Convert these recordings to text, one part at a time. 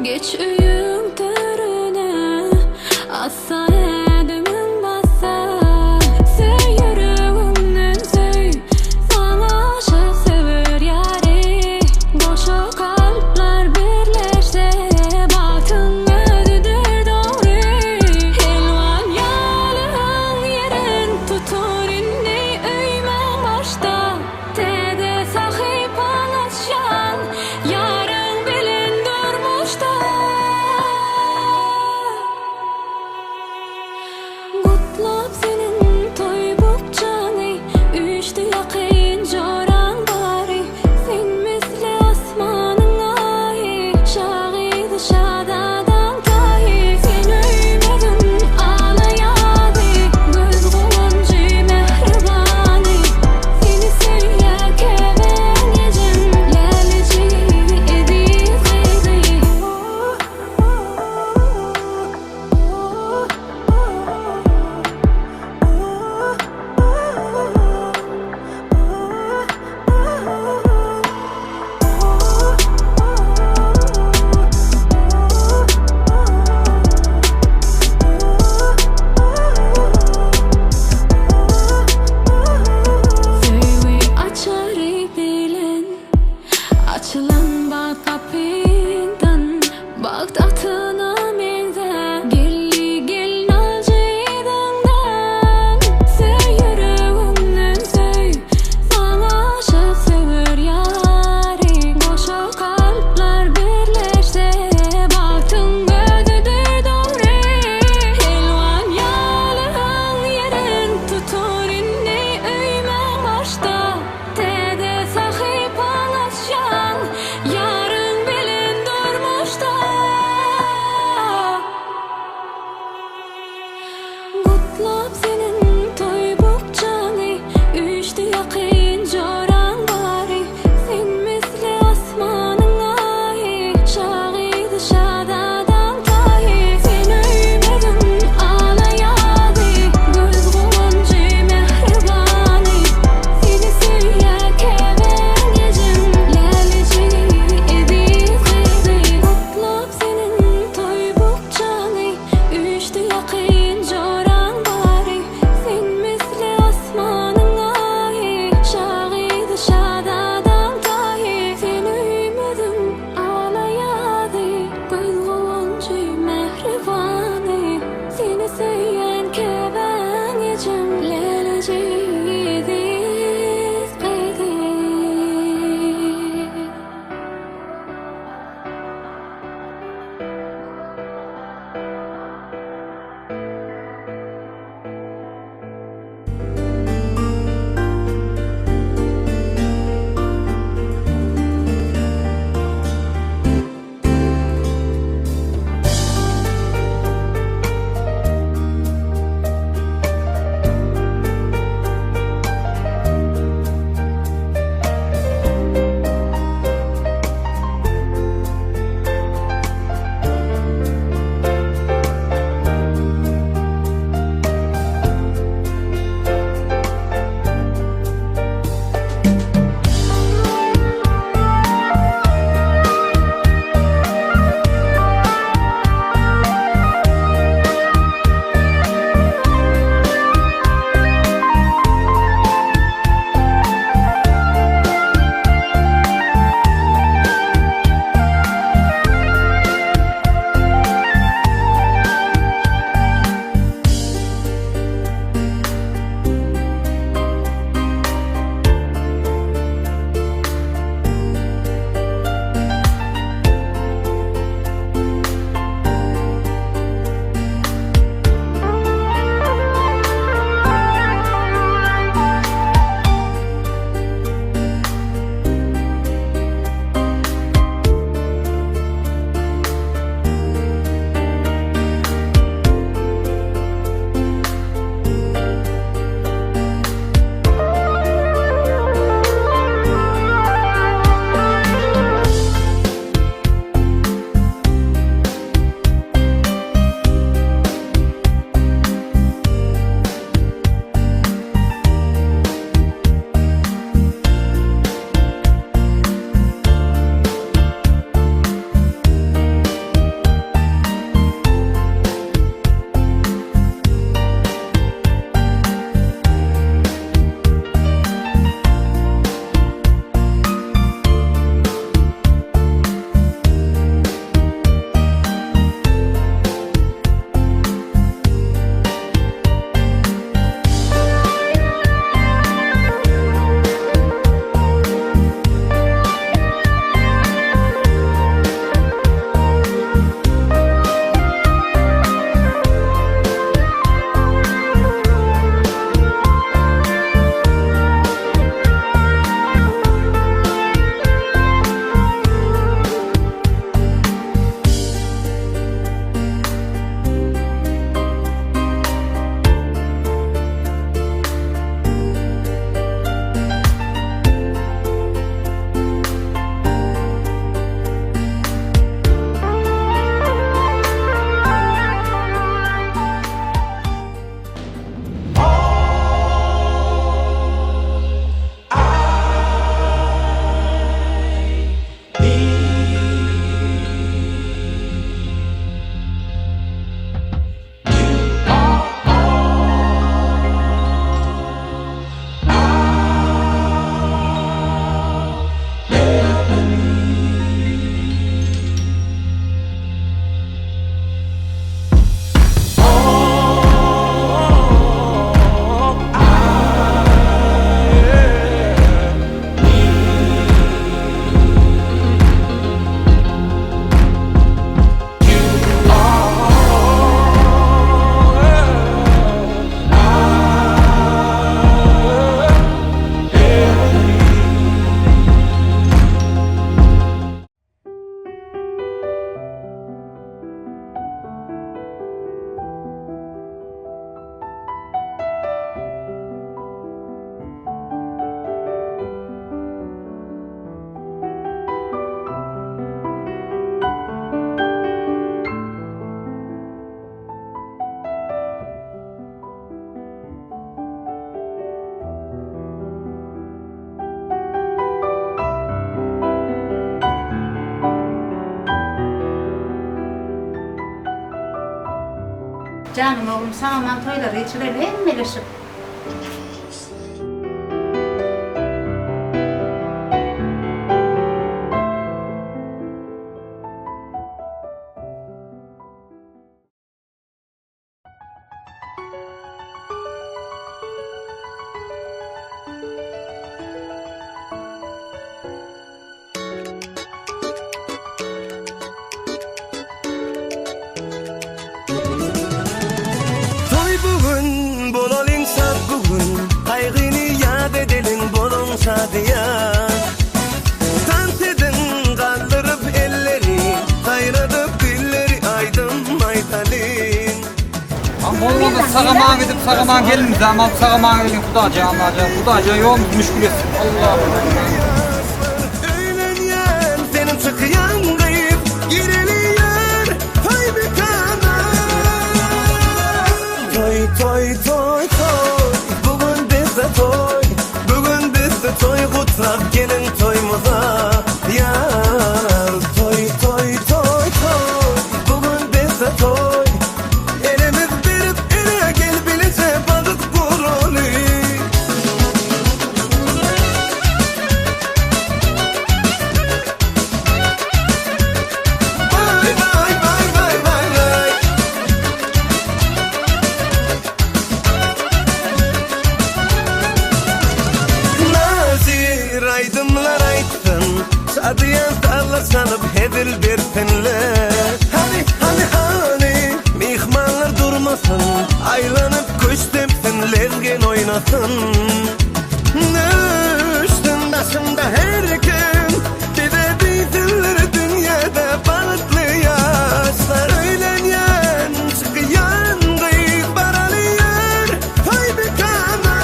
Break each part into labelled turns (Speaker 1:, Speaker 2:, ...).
Speaker 1: Geç uyum törüne assa edimin bassa Söy yüreğimden söy sana aşık sever yari Boşa kalpler birleşse baktın ödüdür doğru Elvan yalın yerin tutur inni öymen başta Tede sahip anlaşan yarın bilin durmuşta Kutlap senin toy bukçanı Üçtü yakın joran bari Sen misli asmanın ahi Şahidi şadadan tahi Sen öymedin ağlayadı Göz kuluncu mehribani Seni söyle keven yecim Lelici edi kıydı Söyle açarı bilen Açılan bak kapından Bak tahtına meyze Gelli gelin alcıydığından Söy yüreğimden söy Sana aşık sever yari Boşa kalpler birleşse Baktın ödüdür doğru Elvan yalın yerin tutur inni öymen başta Tede sahip anlaşan yarın bilin durmuşta Kutlap senin toy bukçanı Üçtü yakın joran bari Sen misli asmanın ahi Şahidi şadadan tahi Sen öymedin ağlayadı Göz kuluncu mehribani Seni söyle keven yecim Lelici edi kıydı Kutlap senin toy bukçanı Üçtü yakın joran bari
Speaker 2: Canım oğlum sana mantoyları içirelim Melişim.
Speaker 3: Bugün bolalım şad bugün Kaygını yad edelim bolun şadiya Tant edin kaldırıp elleri Kayradıp dilleri aydın maytalin
Speaker 4: Bolmanda sağaman gidip sağaman gelin zaman sağaman gelin Kudaca yol müşkül etsin Allah
Speaker 3: Öğlenyen senin çıkıyan kayıp Gireliyer toy bükana Toy bugün bizde toy Bugün bizde toy kutlap gelin toymuza Yar toy Bugün bizde toy Elimiz verip ele gel bilece balık kurulu Vay Nazir aydımlar aytsın Şadiyan sallanıp hedil bersinler Hani mihmanlar durmasın Aylanıp kuş tepsin lezgin oynasın Üstün başımda her gün Bize bilsinler dünyada balıklı yaşlar Öğlenyen çıkıyan kıyıp baralıyor Toy bükana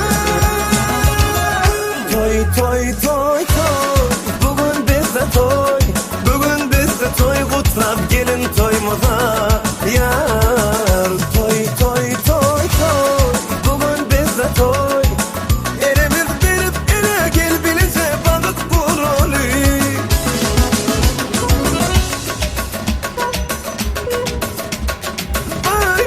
Speaker 3: Toy Bugün bizde toy Bugün bizde toy kutlap gelin toymuza Yar toy Bugün bizde toy Elimiz verip ele gel bilece balık kurulu Vay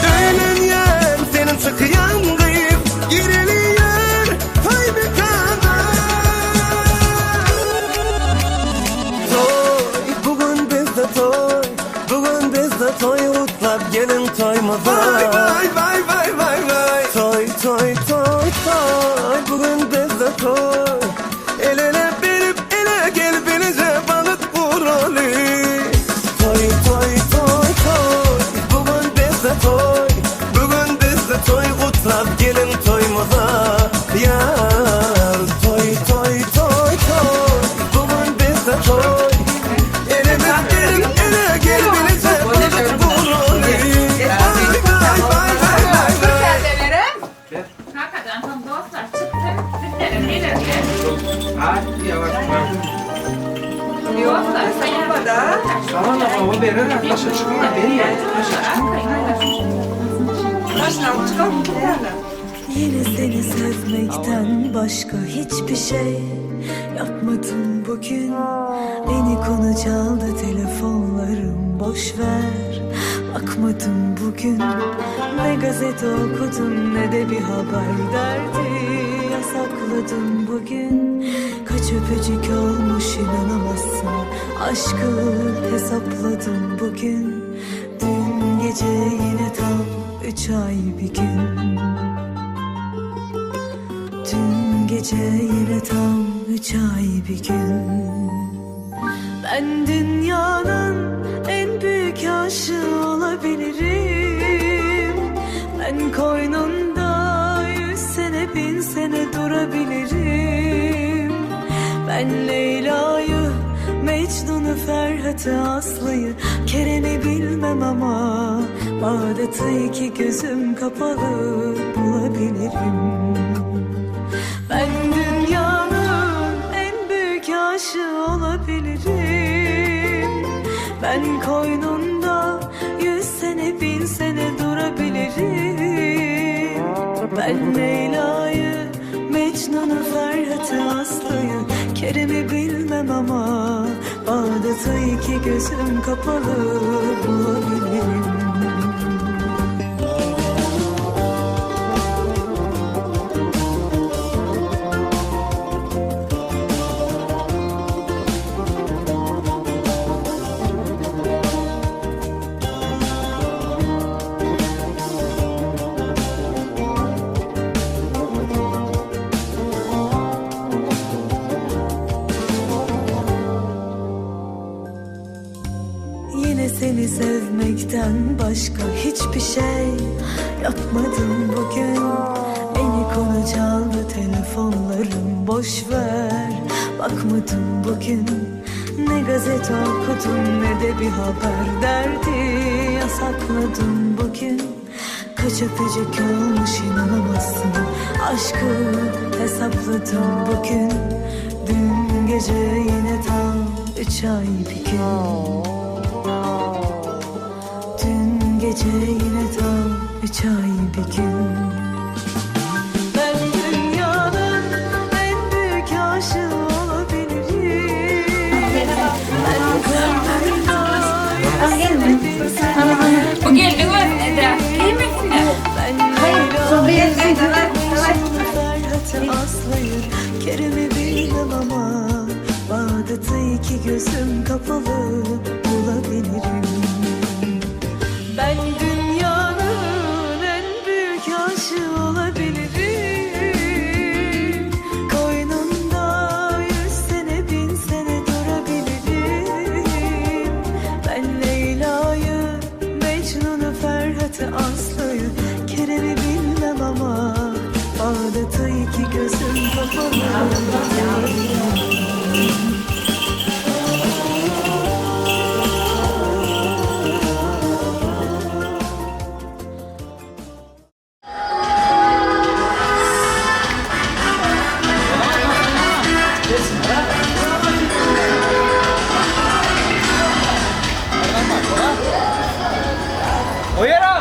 Speaker 3: Öğlenyen senin çıkıyan kıyıp Gireliyer toy bükana Toy bugün bizde toy Bugün bizde toy utlap gelin toymuza Vay Toy bugün bizde toy El ele verip ele gel bilece balık kurulu Toy Bugün bizde toy Bugün bizde toy kutlap gelin toymuza Yar toy Bugün bizde toy Elimiz verip ele gel bilece balık kurulu
Speaker 2: Hakikaten tam dostlar çıktı. Sizlerin ileride.
Speaker 4: Hadi yavaş
Speaker 2: Dostlar sayın da.
Speaker 4: Tamam ama o verir arkadaşa çıkıyor beni ya
Speaker 5: Yine seni sevmekten başka hiçbir şey yapmadım bugün. Beni konu çaldı telefonlarım, boş ver, bakmadım bugün. Ne gazete okudum ne de bir haber derdi yasakladım bugün. Kaç öpücük olmuş inanamazsın, aşkı hesapladım bugün. Dün gece yine tam 3 ay bir gün. Dün gece yine tam 3 ay bir gün. Ben dünyanın en büyük aşığı olabilirim. Ben koynunda 100 sene 1000 sene durabilirim. Ben Leyla'yı Mecnun'u, Ferhat'ı, Aslı'yı, Kerem'i bilmem ama Bağdat'ı iki gözüm kapalı bulabilirim. Ben dünyanın en büyük aşığı olabilirim. Ben koynunda 100 sene 1000 sene durabilirim. Ben Leyla'yı, Mecnun'u, Ferhat'ı, Aslı'yı, Kerem'i bilmem ama Bağdat'ı iki gözüm kapalı bulabilirim. Yine seni sevmekten başka hiçbir şey yapmadım bugün. Beni konu çaldı telefonlarım, boş ver bakmadım bugün. Ne gazete okudum ne de bir haber derdi yasakladım bugün. Kaç öpücük olmuş inanamazsın, aşkı hesapladım bugün. Dün gece yine tam 3 ay bir gün. Dün gece yine tam 3 ay bir gün. Ben dünyanın en büyük aşığı olabilirim. Ben kalbimde
Speaker 2: Bu geldi mi? Eda. İyi misin?
Speaker 5: Hayır, Ferhat'ı, Aslı'yı, Kerem'i bilmem ama Bağdat'ı iki gözüm kapalı bulabilirim. Ben dünyanın en büyük aşığı olabilirim. Koynunda 100 sene 1000 sene durabilirim. Ben Leyla'yı, Mecnun'u, Ferhat'ı, Aslı'yı, Kerem'i bilmem ama Bağdat'ı iki gözüm kapalı.
Speaker 4: O yere!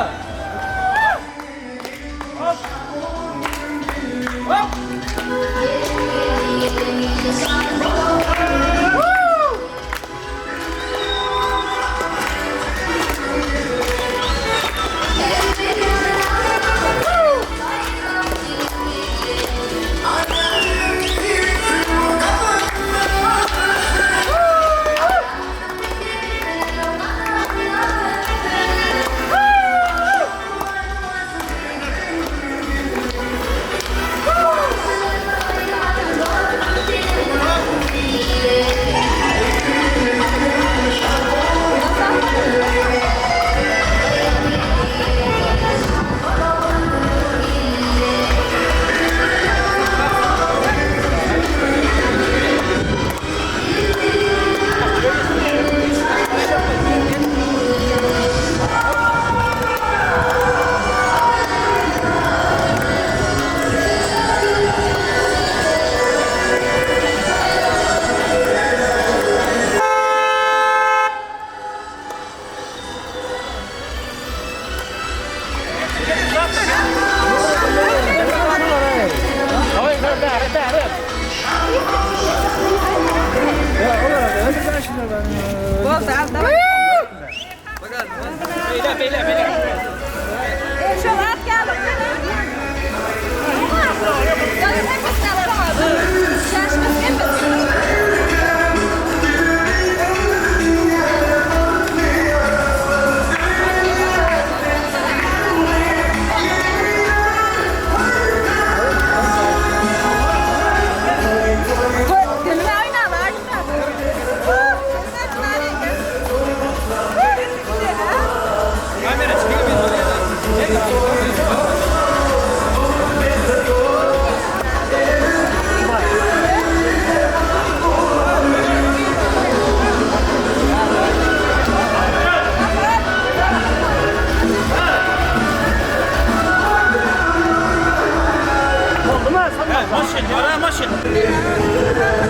Speaker 2: için.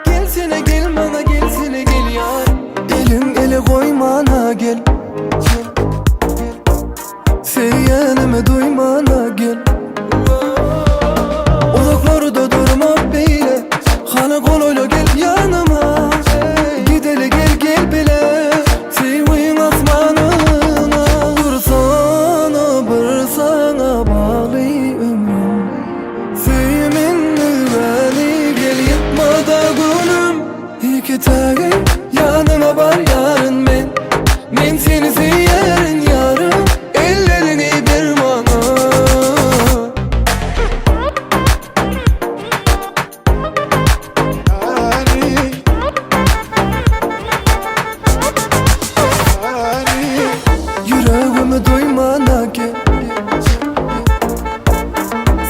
Speaker 3: Gelsene gel bana gelsene gel yar. Elim ele koymana gel. Seyyanımı duymana gel. Uzaklarda durma beyle. Hana koloyla gel yanıma. Gidele gel gel bile. Sevin asmanına. Dursana bir sana bağlı ömrüm. Sevminni beni gel yıkma da gülüm. İki tane yanıma var yarın ben. Ben seni severim yarım. Ellerini bir bana. Yüreğimi duymana gel.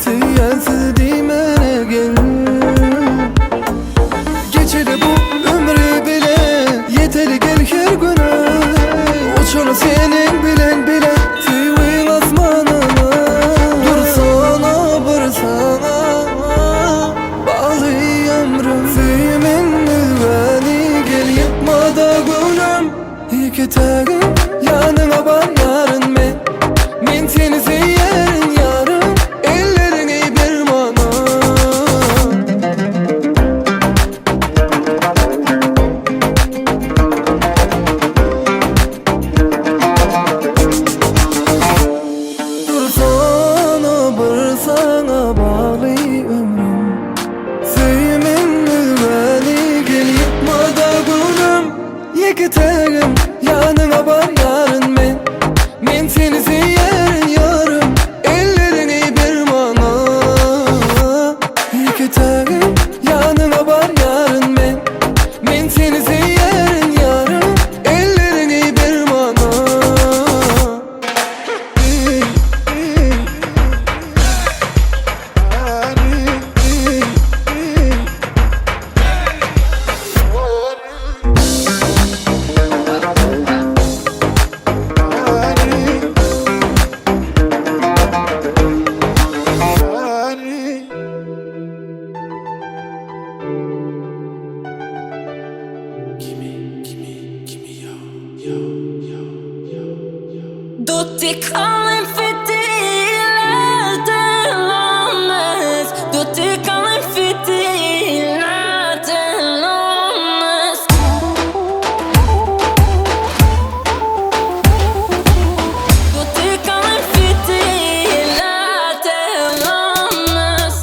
Speaker 3: Sensiz dimene gel. Geçeli bu ömrü bile. Yeteli gel her günü. Uçunu senin bilen bilen. Sevin asmanına. Dursana bir sana bağlı ömrüm. Sevminni beni gel yıkma da gülüm. İki tane yanıma var yarın ben. Ben seni severim yarım. Ellerini bir bana. Dursana bir sana bağlı ömrüm. Sevminni beni gel yıkma da gülüm. İki tane yanıma var yarın ben. Ben seni severim yarım. Ellerini bir bana. İki tane yanıma var yarın ben. Ben seni severim yarım. Ellerini bir bana.
Speaker 1: Tutti calling fittilerde lanes. Tutti calling fittilerde lanes. Tutti calling fittilerde lanes.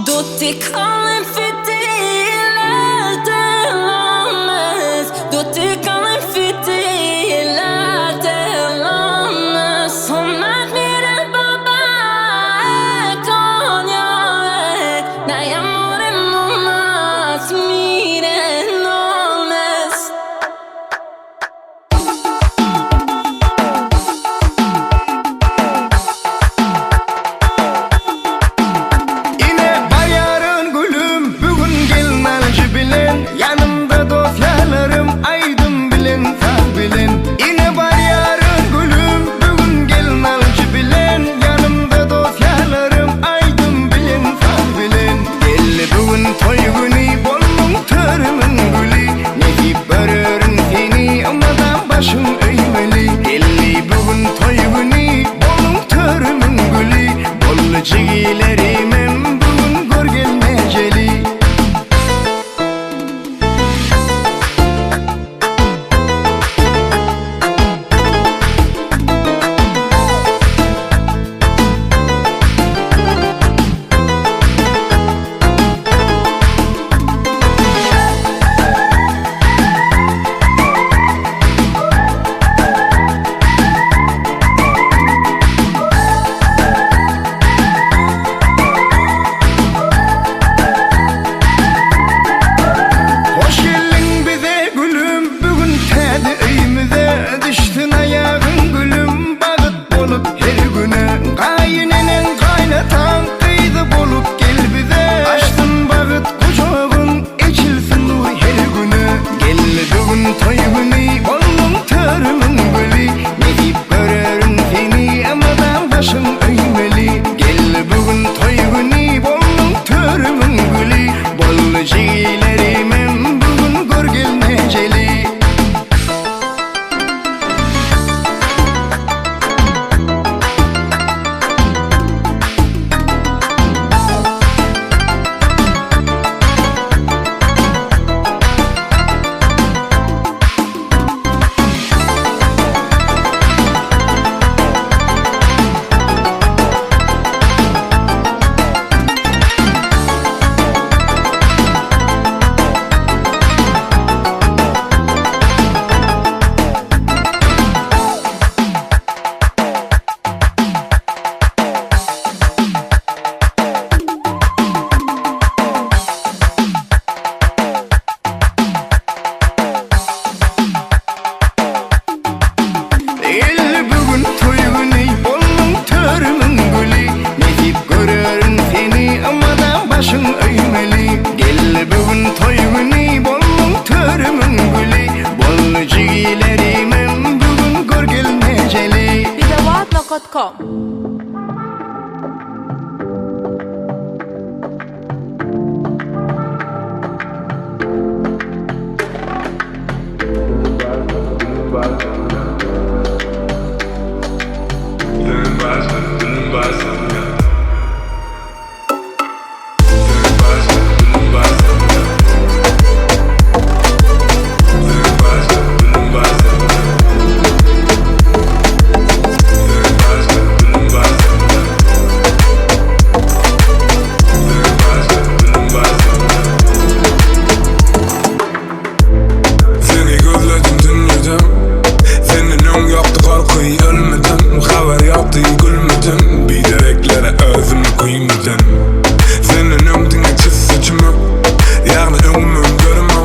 Speaker 1: Tutti calling fittilerde lanes. Tutti calling fittilerde lanes. Sommat miren baba coño. Nej amore nomás miren nones.
Speaker 3: Yine var yarın gül
Speaker 1: www.zhimycom.
Speaker 3: Seni gözledim dinledim. Senin ön yaptı korkuyu ölmedim. Haber yaptı gülmedim. Bilereklere özümü koymadım. Senin öndüne çiz saçımı. Yani ömrümün görümü.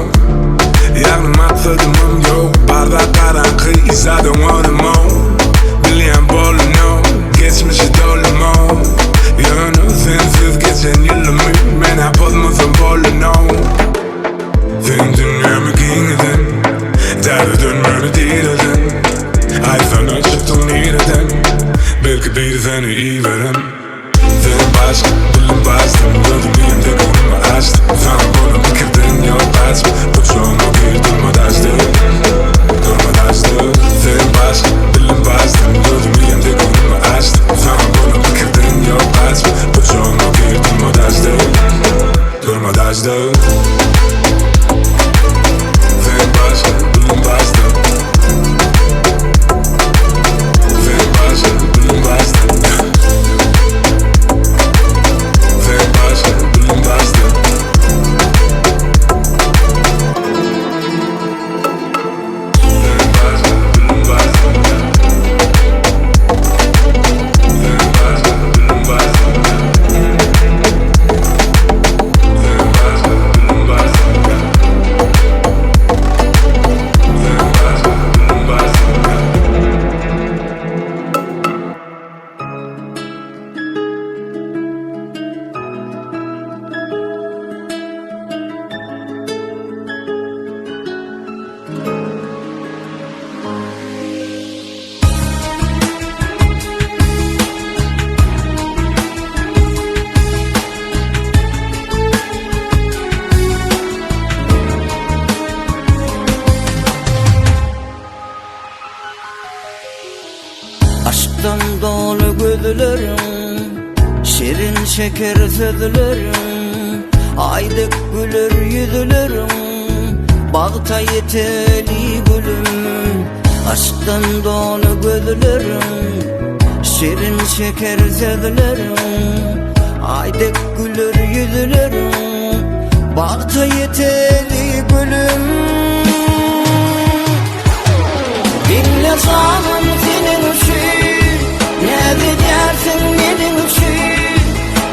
Speaker 3: Yani maksadımım yok. Bardak karanlık izadım onumu. Bileyen bolunu. Geçmişi dolumu. Yönü sensiz geçen yılımı. Ben hep olmasın bolunu. Sen dünyamı giydin. Derdi dönmeni değildin. Ay sana çıktım nereden? Belki bir seni iyi veren. Senin başka dilim bastım. Gördüm elimde konumu açtım. Sana bunu bikirdin yok açma. Uçağıma bir durmadaştı. Durmadaştı. Senin başka dilim bastım. Gördüm elimde konumu açtım. Sana bunu bikirdin yok açma. Uçağıma bir durmadaştı. Durmadaştı. Sen başka dilim bastım. Sen başka dilim bastım. Sen başka dilim bastım. Sen başka dilim bastım. Sen başka dilim bastım. Sen başka dilim bastım.
Speaker 6: Aşktan dolu gözlerim, şirin şeker sözlerim, aydık gülür yüzlerim, bağta yeteli gülüm. Aşktan dolu gözlerim, şirin şeker sözlerim, aydık gülür yüzlerim, bağta yeteli gülüm. Dinle canım senin için, ne dersin benim için,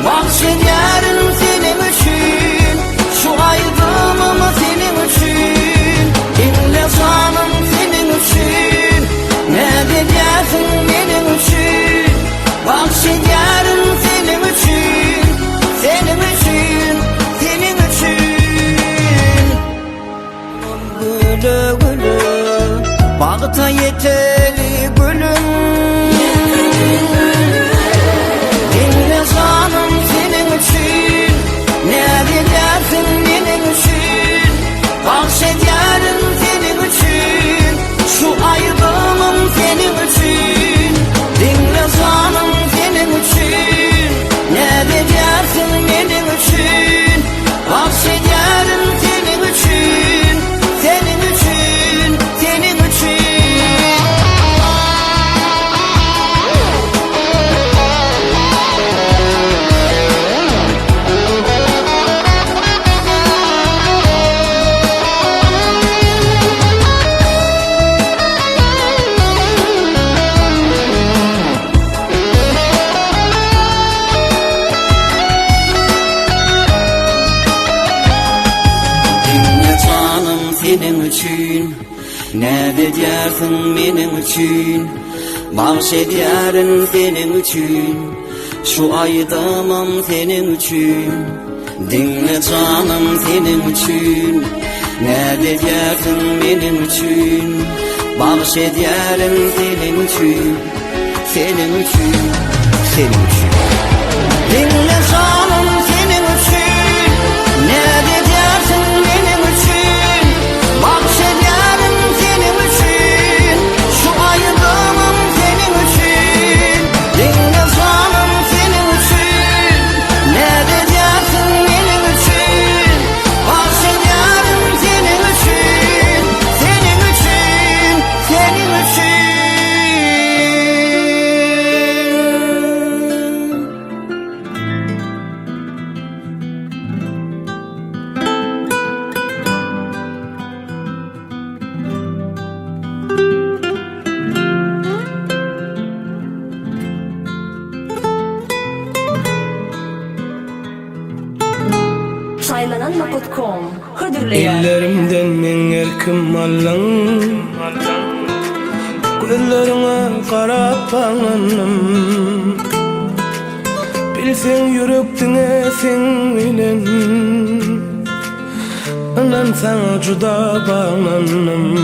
Speaker 6: bahşederim senin için, şu aydınım senin için. Dinle canım senin için, ne dersin benim için, bahşederim senin için, senin için, senin için. Güle güle bağta yeteli gülüm. Dinle canım senin için, ne dersin benim için, bahşederim senin için, şu aydınım senin için. Dinle canım senin için, ne dersin benim için, bahşederim senin için, senin için, senin için. Senin için, ne dersin benim için, bahşederim senin için, şu aydamam senin için. Dinle canım senin için, ne dersin benim için, bahşederim senin için, senin üçün, senin üçün. Dinle canım senin üçün, ne diyersin benim üçün, bahşederim senin üçün, şu ayrılığım senin üçün. Dinle canım senin üçün, ne diyersin benim üçün, bahşederim senin üçün, senin üçün, senin üçün.
Speaker 5: Saylananma.com Hıdırlayan
Speaker 7: Ellerimden men erkim allan, gözlerine karap bağlanım. Bilsen yürekdine sen bilen, anan sana juda bağlanım.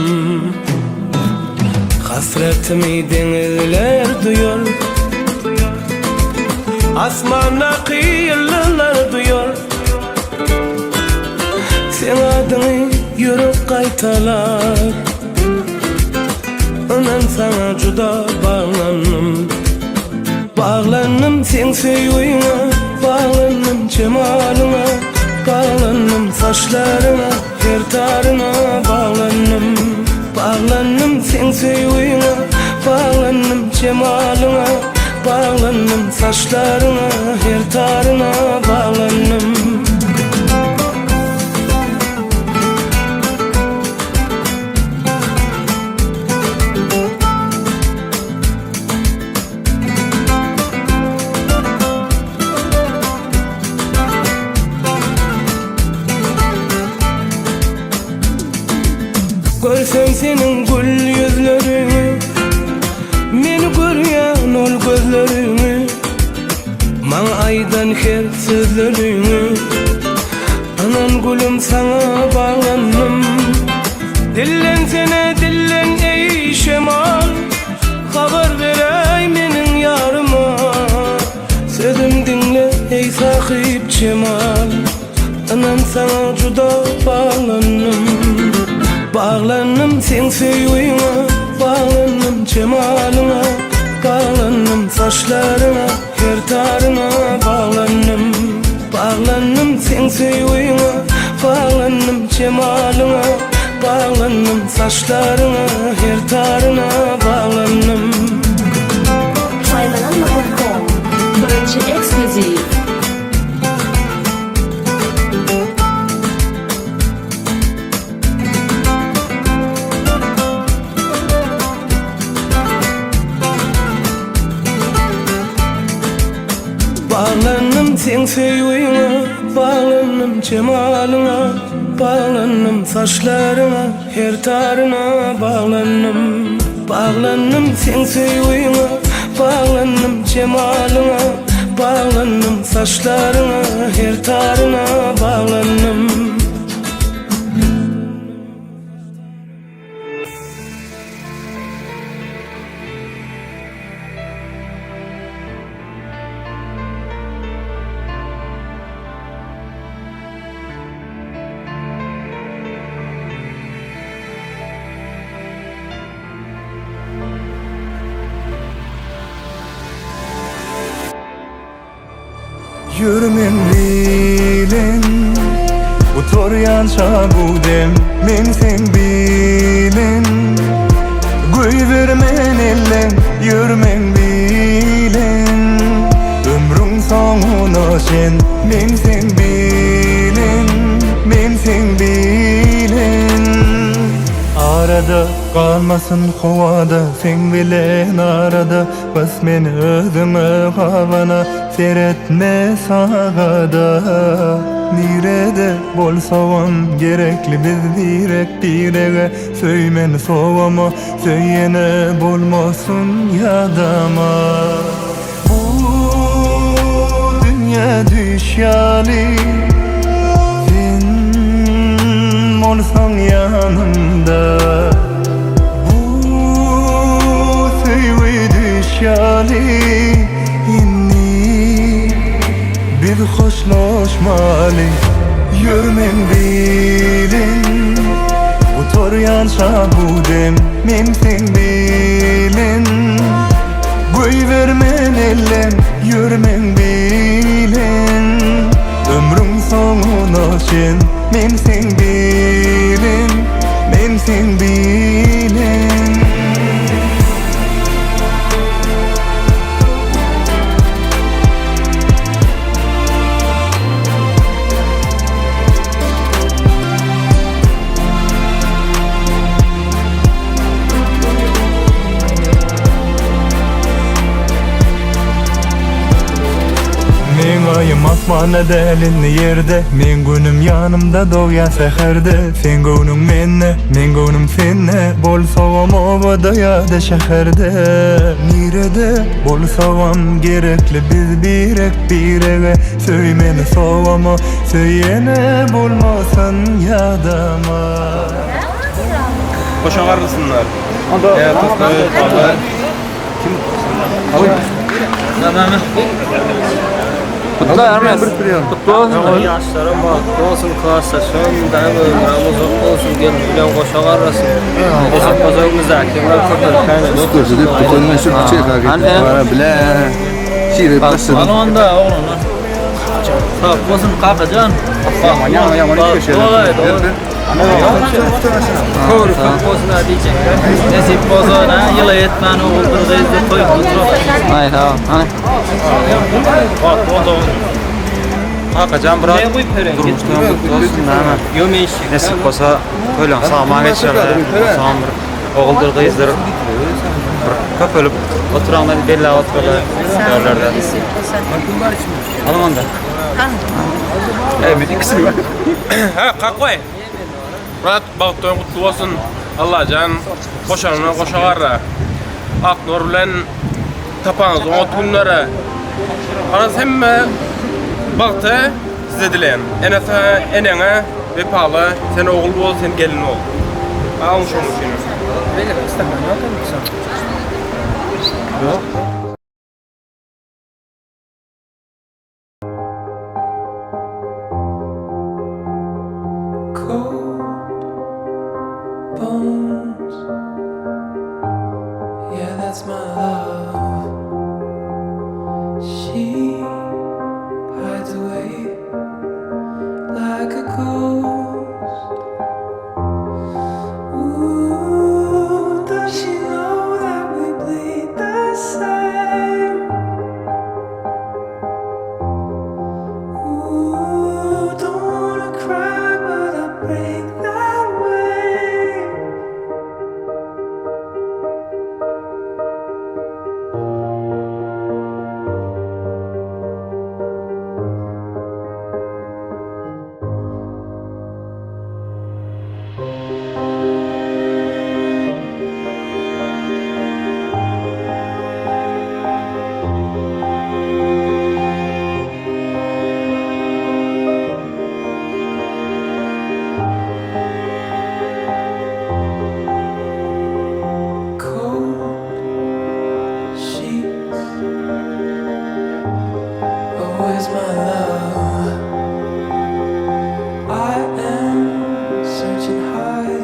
Speaker 7: Hasretimi denizler duyuyor, asmana kıyılar duyuyor. Sen adını yürüp kaytalar, anan sana juda bağlanım. Bağlanım sen sevgine, bağlanım cemalına, bağlanım saçlarına, her tarına bağlanım. Bağlanım sen sevgine, bağlanım cemalına, bağlanım saçlarına, her tarına bağlanım. Görsem senin gül yüzlerini, meni görýän ol gözlerini, maňa aýdan her sözlerini. Anan gülüm sana bağlandım, dillen sene dillen ey şemal, haber berey menin yarıma, sözüm dinle ey sahip cemal. Anan sana juda bağlandım. Bağlanım sen sevgine, bağlanım cemalına, bağlanım saçlarına, her tarına bağlanım. Bağlanım sen sevgine, bağlanım cemalına, bağlanım saçlarına, her tarına bağlanım.
Speaker 5: Saylananma.com Birinci Eksklusif
Speaker 7: Bağlanım sen sevgine, bağlanım cemalına, bağlanım saçlarına, her tarına bağlanım. Bağlanım sen sevgine, bağlanım cemalına, bağlanım saçlarına, her tarına bağlanım.
Speaker 8: Yürümen bilen, oturyança bu dem, men sen bilen. Göy vermen ellen, yürümen bilen. Ömrün sonuna şen, men sen bilen, men sen bilen. Arada kalmasın hovada, sen bilen arada. Bas meni özüme havana, seyretme sağada. Nirede bolsawan gerekli biz direk direge. Söymeni sovama, söyyene bolmasın yadama. Bu dünya düşyali, sen olsan yanımda. Bu sevgi düşyali, düşmali Yürmen bilin Bu tor yanşa bu dem men sen bilin Göy vermen ellen yürmen bilin Ömrüm sonuna şen men sen bilin Men sen bilin Men ayım asmana delin yerde Men günüm yanımda doğya seherde Sen gönüm menne, men gönüm senne Bol soğam ovada ya da şehirde Nirede bol soğam gerekli Biz birege Söymeni soğama Söyyene bulmasın yadama
Speaker 9: Koşan var mısınlar? Eğer tutlar kim?
Speaker 4: Tamam.
Speaker 9: Kutlu Ermez. Kutlu olsun. Yaşlarım bahtlı olsun, klastasyon, namaz olsun, gelin bilen koşan arasın. Koşan kimler kurtar, kaynadı.
Speaker 10: Üstürdü, kutunun üstü çek hakikaten. Bana bile şiir başladı.
Speaker 4: Bana onda oğlum lan. Sağ olsun kalkacaksın.
Speaker 10: Yaman hiçbir şey.
Speaker 4: Kor kapozuna diyecekler. Nesip bozona yıla etmeni oldur rezde koyup otur.
Speaker 9: Hayır tamam. Hani.
Speaker 4: Bak onda
Speaker 9: Kalkacağım bırak.
Speaker 4: ne bu peren?
Speaker 9: Durmuştan kutlu olsun da hemen.
Speaker 4: Yomeş.
Speaker 9: Nesip olsa öyle sağıma geçerler. Sağım bir oğuldur kızdır. Köp ölüp oturanlar belli otururlar. Yerlerde. Alın onda. Evet ikisi mi?
Speaker 11: Ha kalk koy. Murat bahtın kutlu olsun. Allah can koşanına koşavarra. Ak nur bilen tapanız 10 günlere. Ana sen bahtı size dileyen. Enese enene ve pahalı sen oğul bol sen gelin ol. Alın şunu seni. Benim istemem yok mu sen? Yok.
Speaker 7: Bones. Yeah, that's my love. She hides away like a ghost. Ooh, does she know that we bleed the same? Ooh, don't wanna cry, but I break that way. Cold sheets. Oh, where's my love? I am searching high.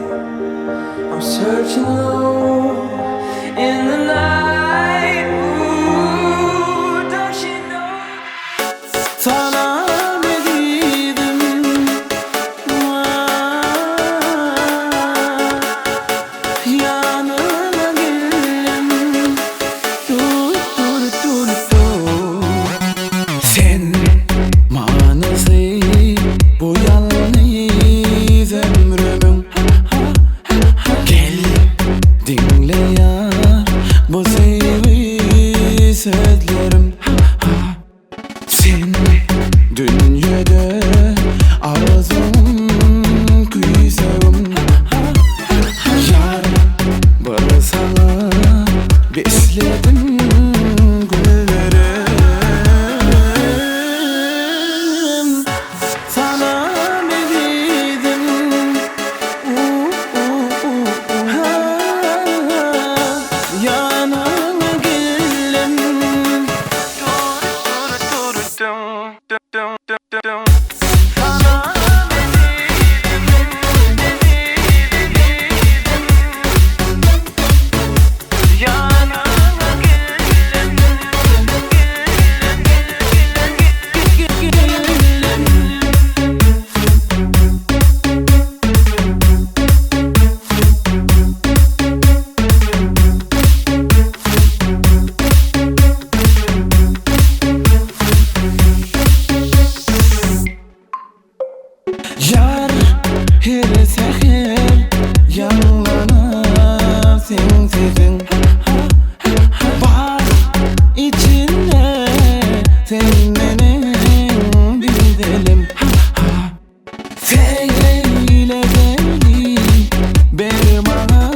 Speaker 7: I'm searching low in the night. Ooh, don't you know? Sana ne dedim? Yanına gelin. Dur. Sen manası bu yalnız ömrümün. Gel dinle ya bu sevgi sözlerim. Sen dünyada arzum güzelim. Yar bana sana besledim güllerim. Sana ne dedim? Yanına gelin. Dur.
Speaker 6: sen menem bildilim Feyle beni bermana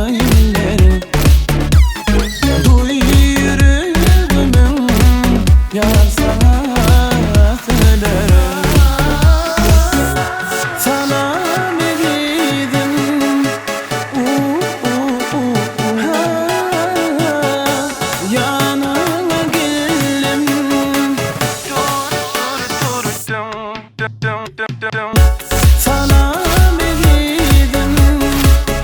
Speaker 6: illerim Duy yüreğimin yar sana söylerim Sana meridim yanına geldim Sana meridim yanına geldim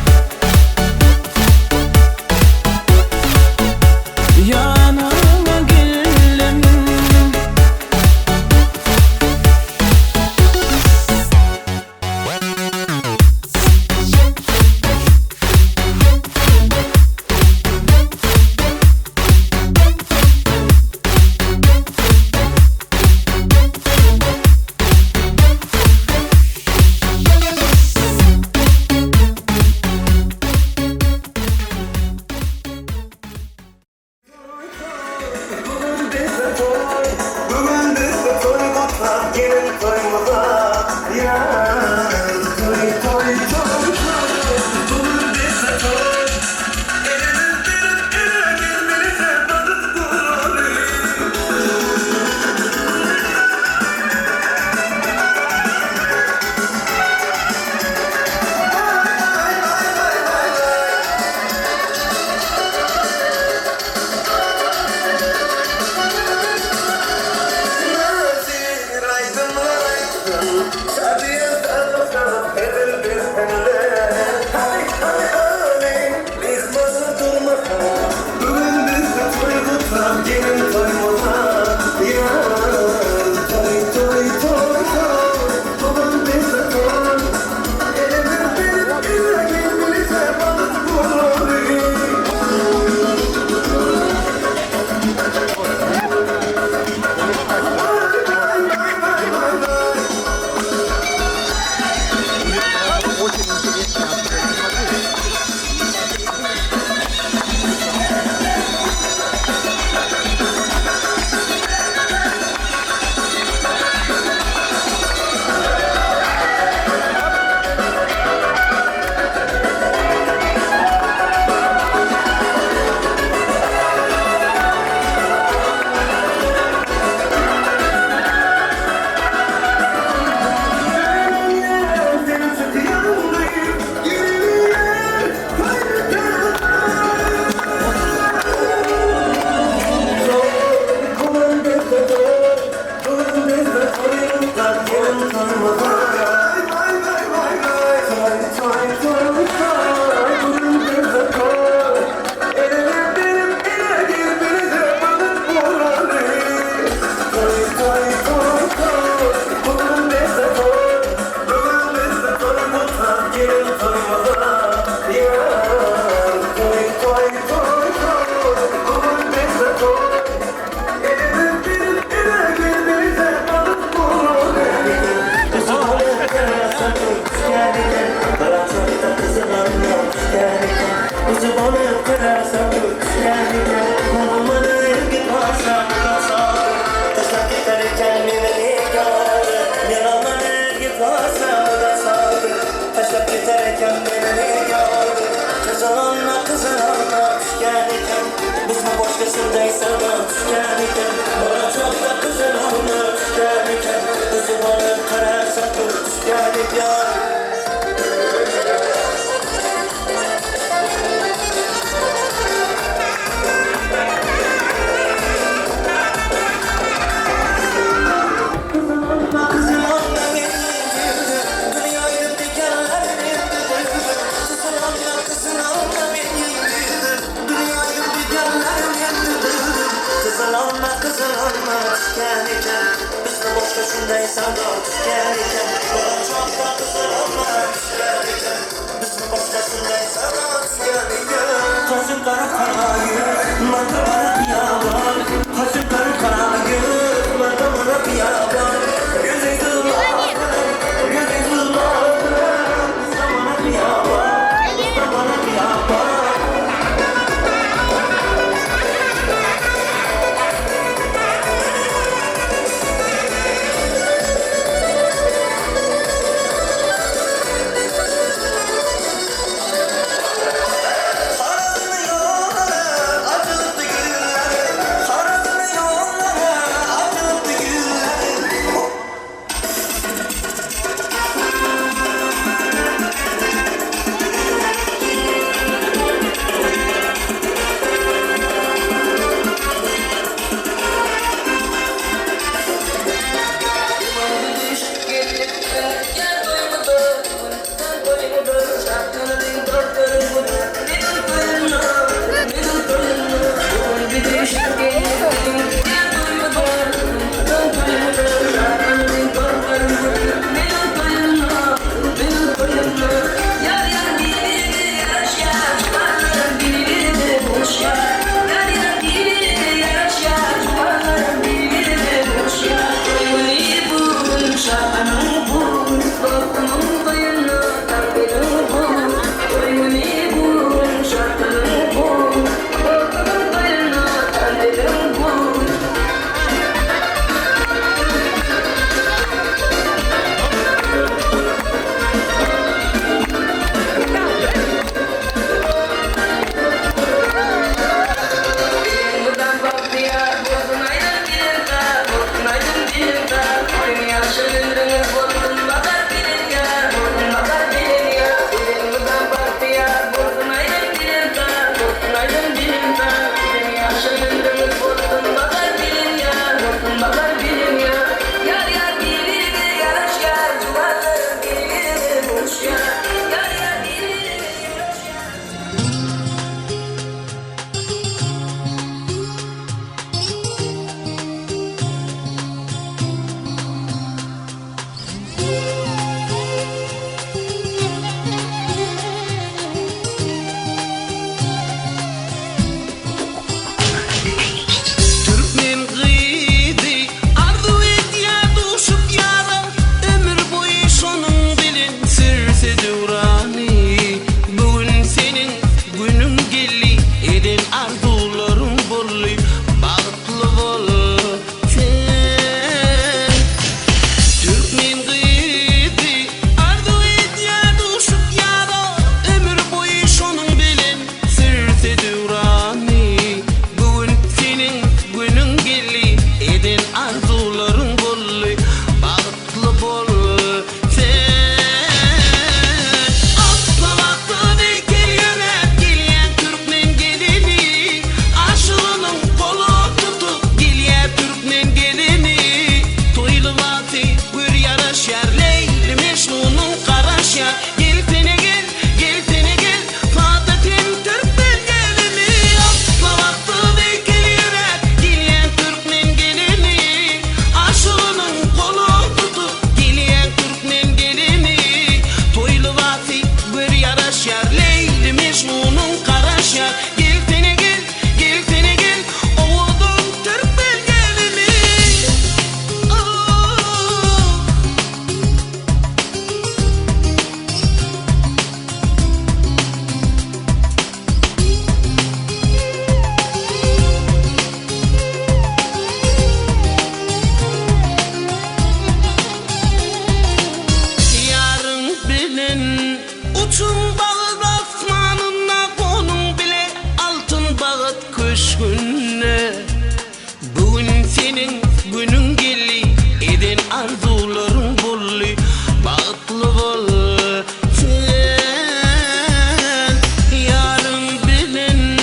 Speaker 6: senin günün gelli eden arzuların bollu bağıtlı bol sen yarın bilen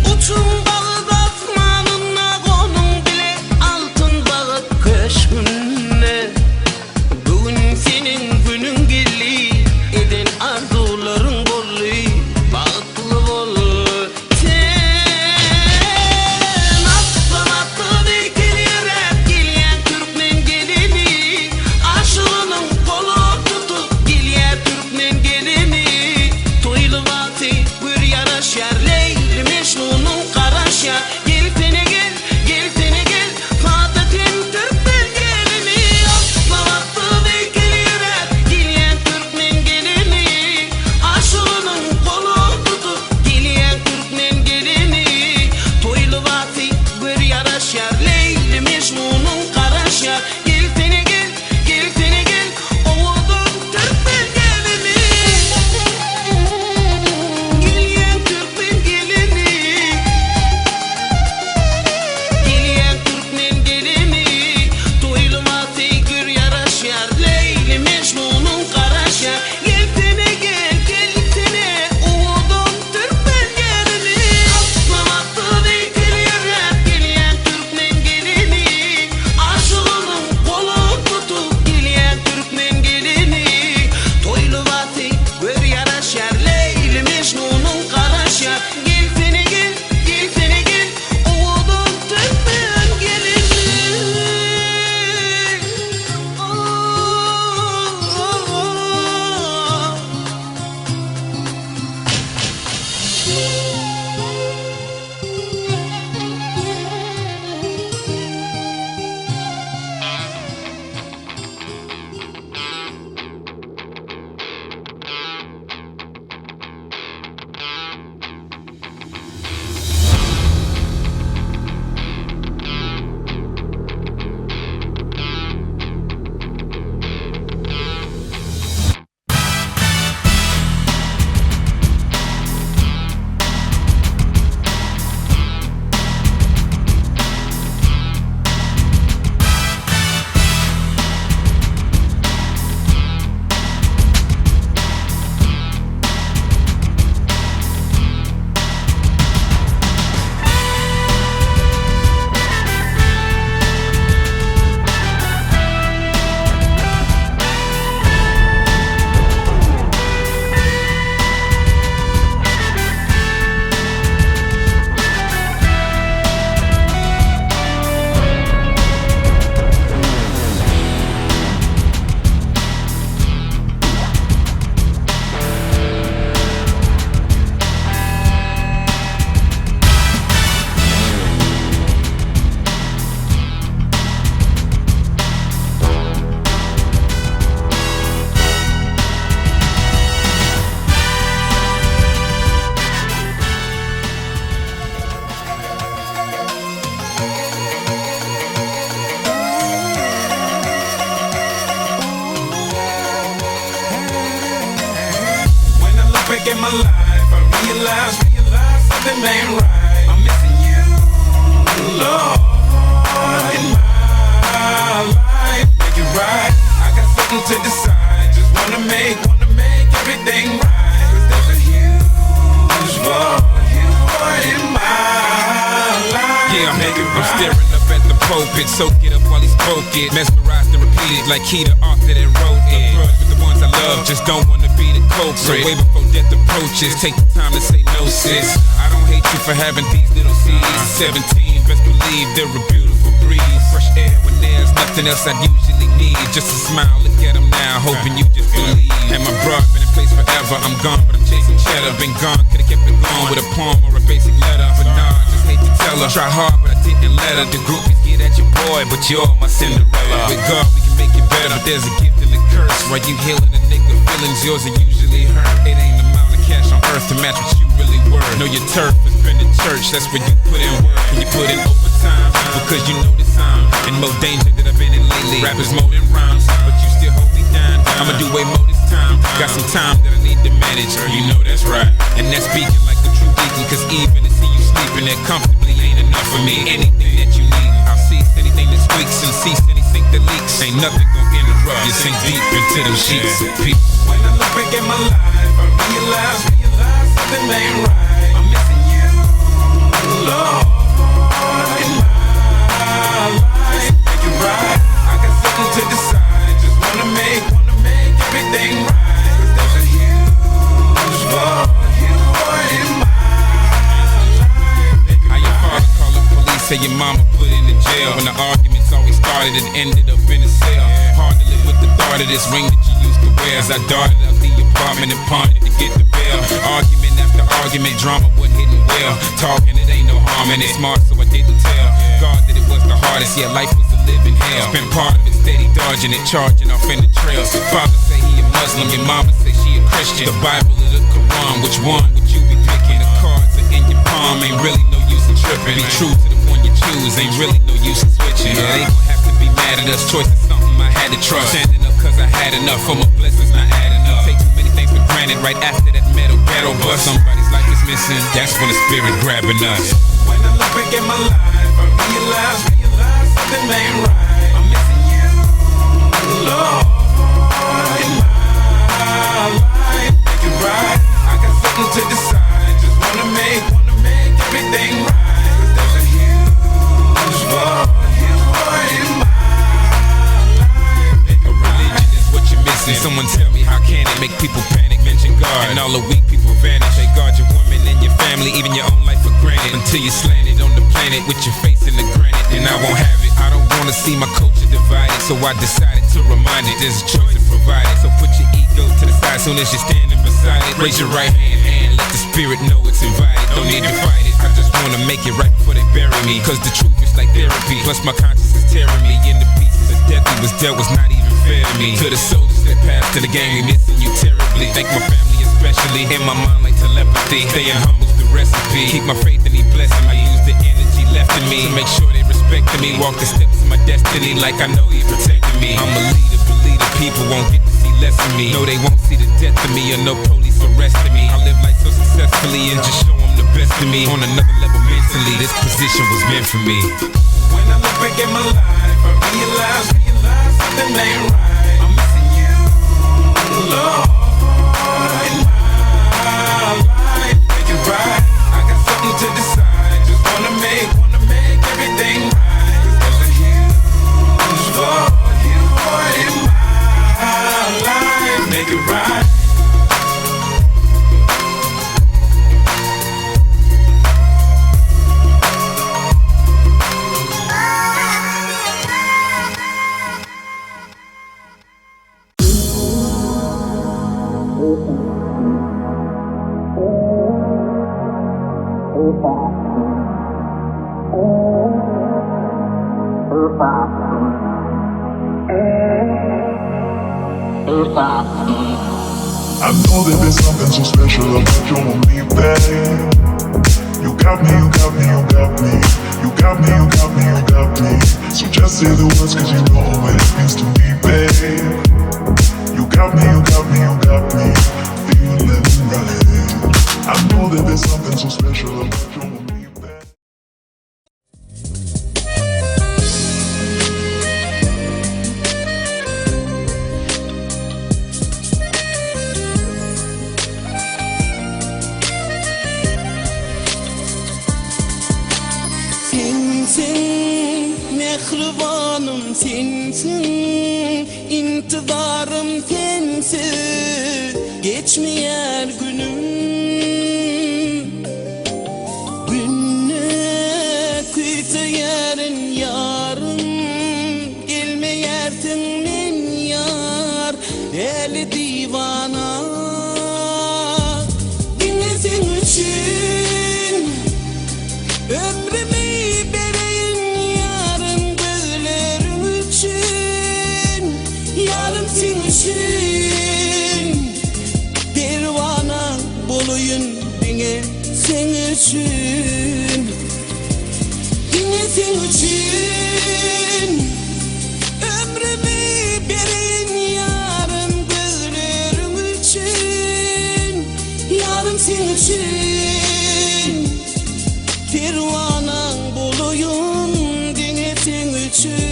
Speaker 6: uçun bağı basmanına konun bile altın bağı köşkünne bugün senin günün gelli eden arzuların bollu bağıtlı bol sen atla atla dikilerek gelen Türkmen gelini aşığının kolu tutup gelen Türkmen gelini toylu vakti bir yaraş yer Leyli Mecnun'un karaş yer gel sene gel gel sene gel Fatih'in Türkmen gelini atla atla dikilerek gelen Türkmen gelini aşığının kolu tutup gelen Türkmen gelini toylu vakti bir yaraş yer Leyli Mecnun'un karaş yer gel sene gel gel sene gel oğudun Türkmen gelini gelen Türkmen gelini gelen Türkmen gelini toylu vakti bir yaraş yer Leyli Mecnun'un karaş yer gel sene gel gel sene oğudun Türkmen gelini atla atla dikilerek gelen Türkmen gelini aşığının kolu tutup gelen Türkmen gelini toylu vakti bir yaraş yer Leyli Mecnun'un karaş yer gel sene gel gel sene gel oğudun Türkmen gelini
Speaker 3: When I look back at my life, I realize something ain't right. I'm missing you, Lord, in my life. Make it right. I got something to decide. Just wanna make everything right. 'Cause there's a huge void in my life. Yeah, I'm staring up at the pulpit, soak it up while he's spoke it. Mesmerized and repeated like he the author that wrote it. With the ones I love, just don't wanna be the culprit. So way before death approaches, take the time to say no, sis. I don't hate you for having these little seeds. 17, best believe they're a beautiful breeze. Fresh air when there's nothing else I'd usually need. Just a smile, look at him now, hoping you just believe. And my bro been in place forever, I'm gone, but I'm chasing cheddar. Been gone, could've kept it going with a poem or a basic letter. But nah, I just hate to tell her. Try hard, but I didn't let her. The groupies get at your boy, but you're my Cinderella. With God, we can make it better, but there's a gift and a curse. While you healing a nigga feelings, yours are usually hurt. It ain't the amount of cash on earth to match what you really worth. Know your turf has been in church, that's where you put in work. And you put in overtime, because you know this I'm in more danger that I've been in lately. Rappers more than rhymes, but you still hold me down. I'ma do way more this time. Got some time that I need to manage, you know that's right. And that's speaking like the true deacon, cause even to see you sleeping that comfortably ain't enough for me. Anything that you need, I'll cease anything that's nothing gon' interrupt. You sink deep into them sheets. When I look back at my life, I realize something ain't right. I'm missing you, Lord, in my life. Make it right. I got something to decide. Just wanna make everything right. 'Cause there's a huge war in my life. How your father call the police, say your mama put in the jail. When the arguments always started and ended up in a cell. Hard to live with the thought of this ring that you used to wear. As I darted out the apartment and pondered to get the bail. Argument after argument, drama wasn't hitting well. Talking, it ain't no harm and it's smart, so I didn't tell. God that it was the hardest, yeah, life was a living hell. Spent part of it steady dodging it, charging off in the trails. Father say he a Muslim, your mama say she a Christian. The Bible or the Quran, which one would you be picking? The cards are in your palm, ain't really no use in tripping. Be true to the one you choose, ain't really no use in switching. Yeah, they gon' have to be mad at us, choice is something I had to trust. Standing up cause I had enough, for my blessings not adding up. Take too many things for granted, right after that metal ghetto bust. Somebody's life is missing, that's when the spirit grabbing us. When I look back at my life, I realize something ain't right. I'm missing you, Lord, in my life. Make it right. I got something to decide. Just wanna make everything right. 'Cause there's a huge war in my life. A religion is what you're missing. Someone tell me, how can it make people panic? Mention God and all the weak people vanish. They guard your woman and your family, even your own life for granted. Until you slanted on the planet with your face in the granite. And I won't have it. I don't wanna see my culture divided, so I decided to remind it there's a choice to provide it. So put your ego to the side soon as you're standing beside it. Raise your right hand and let the spirit know it's invited. Don't need to fight it, I just wanna make it right before they bury me. 'Cause the truth is like therapy, plus my conscience is tearing me. In the pieces of death he was dealt was not even fair to me. To the soldiers that passed to the gang, we missing you terribly. Thank my family especially, in my mind like telepathy. Staying humble's the recipe, keep my faith and he blessing me. I use the energy left in me to make sure they respecting me. Walk the steps of my destiny like I know he protecting me. I'm a leader, believe the people won't get to see less of me. No, they won't see the death of me or no police arresting me. I live life so successfully and just show them the best of me. On another level mentally, this position was meant for me. When I look back at my life, I realize something ain't right. I'm missing you, Lord, in my life. Make it right. I got something to decide. Just wanna make everything right. 'Cause there's a huge war in my life. Make it right.
Speaker 12: I know that there's something so special about you and me, babe. You got me, you got me, you got me. You got me, you got me, you got me. So just say the words 'cause you know what it means to me, babe. You got me, you got me, you got me. Feeling right. I know that there's something so special about you and me, babe.
Speaker 6: Sensin, mehribanım sensin, intidarım sensin, geçmeyer günüm. Günne kuytayerin yarım, gelmeyertin men yar, eli divana. Dinlesin için, ömrümü dervana bolayın beni sen için, yine sen için ömrümü verin yarım gözlerim için, yarım sen için dervana bolayın beni sen için.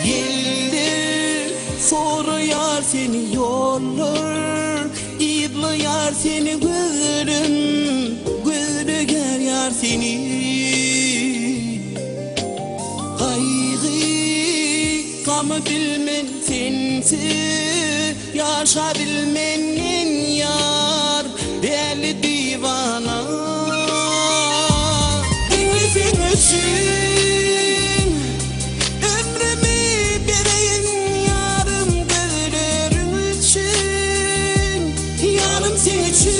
Speaker 6: Gelir soruyor seni yollar, İdliyar seni görüm, görüger yar seni. Kaygı kamı bilmen sensi, yaşa bilmenin yar, deli divana. Denizin için ömrümü vereyim yarım, gönlüm için, yarım sen için,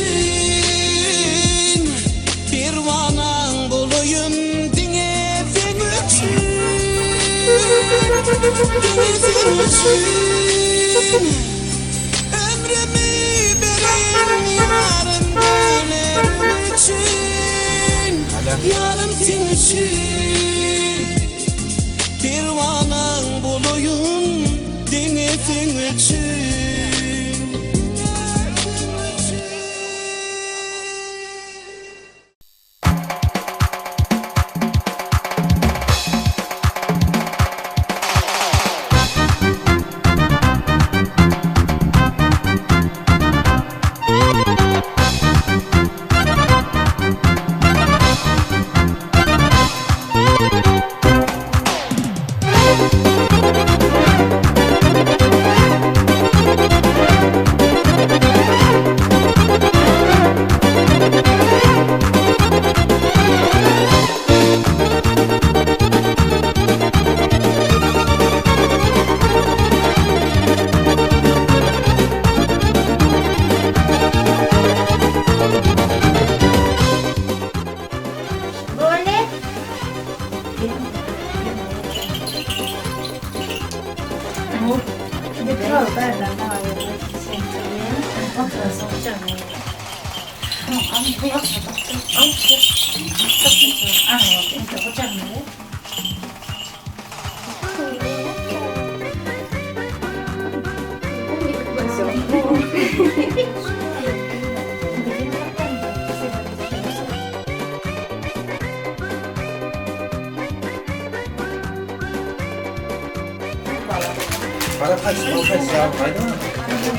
Speaker 6: bir vanan bulayım denizin için. Denizin için ömrümü vereyim yarım, gönlüm için, yarım sen için, bir vanan bulayım denizin için.
Speaker 4: Para kaç ya? Kaydı mı?
Speaker 2: Küçük